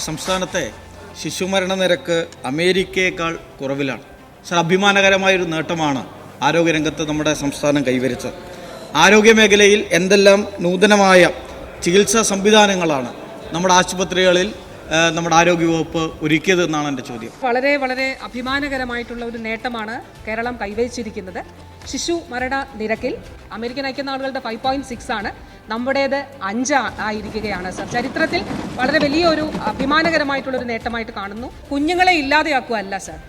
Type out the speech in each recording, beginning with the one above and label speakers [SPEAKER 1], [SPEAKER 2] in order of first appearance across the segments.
[SPEAKER 1] സംസ്ഥാനത്തെ ശിശുമരണ നിരക്ക് അമേരിക്കയേക്കാൾ കുറവിലാണ്. സർ, അഭിമാനകരമായൊരു നേട്ടമാണ് ആരോഗ്യരംഗത്ത് നമ്മുടെ സംസ്ഥാനം കൈവരിച്ചത്. ആരോഗ്യമേഖലയിൽ എന്തെല്ലാം നൂതനമായ ചികിത്സാ സംവിധാനങ്ങളാണ് നമ്മുടെ ആശുപത്രികളിൽ നമ്മുടെ ആരോഗ്യവകുപ്പ് ഒരുക്കിയതെന്നാണ് എൻ്റെ ചോദ്യം.
[SPEAKER 2] വളരെ വളരെ അഭിമാനകരമായിട്ടുള്ള ഒരു നേട്ടമാണ് കേരളം കൈവരിച്ചിരിക്കുന്നത്. ശിശു മരണ നിരക്കിൽ അമേരിക്കൻ ഐക്യനാടുകളുടെ 5.6 ആണ്, നമ്മുടേത് 5 ആയിരിക്കുകയാണ്. സർ, ചരിത്രത്തിൽ വളരെ വലിയൊരു അഭിമാനകരമായിട്ടുള്ളൊരു നേട്ടമായിട്ട് കാണുന്നു. കുഞ്ഞുങ്ങളെ ഇല്ലാതെയാക്കുകയല്ല സർ,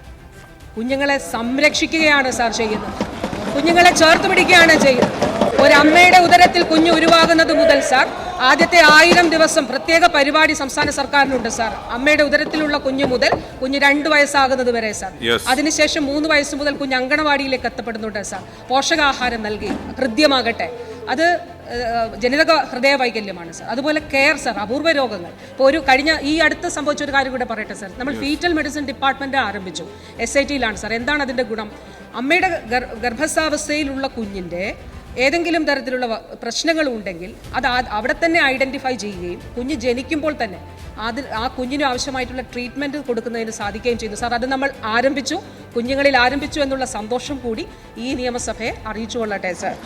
[SPEAKER 2] കുഞ്ഞുങ്ങളെ സംരക്ഷിക്കുകയാണ് സാർ ചെയ്യുന്നത്. കുഞ്ഞുങ്ങളെ ചേർത്ത് പിടിക്കുകയാണ് ചെയ്യുന്നത്. ഒരമ്മയുടെ ഉദരത്തിൽ കുഞ്ഞ് ഉരുവാകുന്നത് മുതൽ സാർ ആദ്യത്തെ 1000 ദിവസം പ്രത്യേക പരിപാടി സംസ്ഥാന സർക്കാരിനുണ്ട് സാർ. അമ്മയുടെ ഉദരത്തിലുള്ള കുഞ്ഞു മുതൽ കുഞ്ഞ് 2 വയസ്സാകുന്നത് വരെ സാർ. അതിനുശേഷം 3 വയസ്സ് മുതൽ കുഞ്ഞ് അങ്കണവാടിയിലേക്ക് എത്തപ്പെടുന്നുണ്ട് സാർ. പോഷകാഹാരം നൽകി ഹൃദ്യമാകട്ടെ, അത് ജനിതക ഹൃദയ വൈകല്യമാണ് സാർ. അതുപോലെ കെയർ സാർ, അപൂർവ രോഗങ്ങൾ. ഇപ്പോൾ ഈ അടുത്ത് സംഭവിച്ച ഒരു കാര്യം കൂടെ പറയട്ടെ സാർ. നമ്മൾ ഫീറ്റൽ മെഡിസിൻ ഡിപ്പാർട്ട്മെന്റ് ആരംഭിച്ചു. SIT-യിലാണ് സാർ. എന്താണ് അതിൻ്റെ ഗുണം? അമ്മയുടെ ഗർഭസ്ഥാവസ്ഥയിലുള്ള കുഞ്ഞിൻ്റെ ഏതെങ്കിലും തരത്തിലുള്ള പ്രശ്നങ്ങൾ ഉണ്ടെങ്കിൽ അത് അവിടെ തന്നെ ഐഡന്റിഫൈ ചെയ്യുകയും കുഞ്ഞ് ജനിക്കുമ്പോൾ തന്നെ ആ കുഞ്ഞിന് ആവശ്യമായിട്ടുള്ള ട്രീറ്റ്മെന്റ് കൊടുക്കുന്നതിന് സാധിക്കുകയും ചെയ്തു സാർ. അത് നമ്മൾ ആരംഭിച്ചു, കുഞ്ഞുങ്ങളിൽ ആരംഭിച്ചു എന്നുള്ള സന്തോഷം കൂടി ഈ നിയമസഭയെ അറിയിച്ചുകൊള്ളട്ടെ സാർ.